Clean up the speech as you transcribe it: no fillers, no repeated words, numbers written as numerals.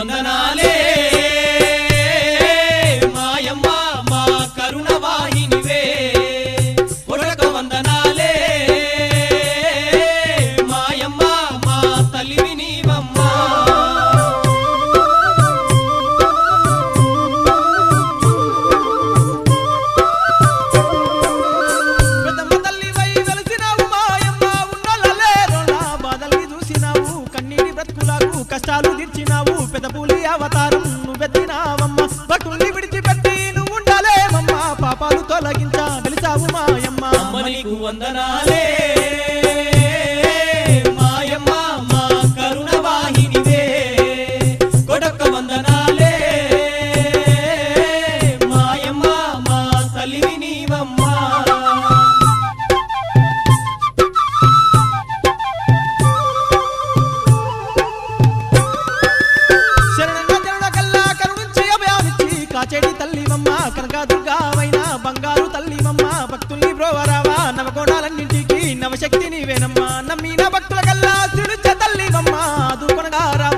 వందనాలే మాయమ్మ మా కరుణ వాహినివే కొడక వందనాలే మాయమ్మ మా తల్లివి నీవమ్మ పెద్దమ్మ తల్లివై వెలిసినావు మాయమ్మ ఉన్నోళ్ళలే రోళ్ళ బాధల్ని చూసినావు కన్నీటి బ్రతుకులకు కష్టాలు తీర్చినావు పెదపూలి అవతారం నువ్వెత్తినావమ్మ భక్తుల్ని విడిచిపెట్టి నువ్వు ఉండాలేమమ్మ పాపాలు తొలగించ వెలిసావు మాయమ్మ అమ్మ నీకు వందనాలే మాయమ్మ మా కరుణ వాహినివే కొడక వందనాలే మాయమ్మ మా తల్లివి నీవమ్మ శరణంగా జనుల కల్లా కరుణించి అభయాన్నిచ్చి కాచేటి తల్లివమ్మ కనకదుర్గావైన బంగారు తల్లివమ్మ భక్తుల్ని బ్రోవరావా నవకోణాలన్నింటికి నవశక్తి నీవేనమ్మా నమ్మిన భక్తుల కల్లా సిడుచ తల్లివమ్మ దూకొనగారా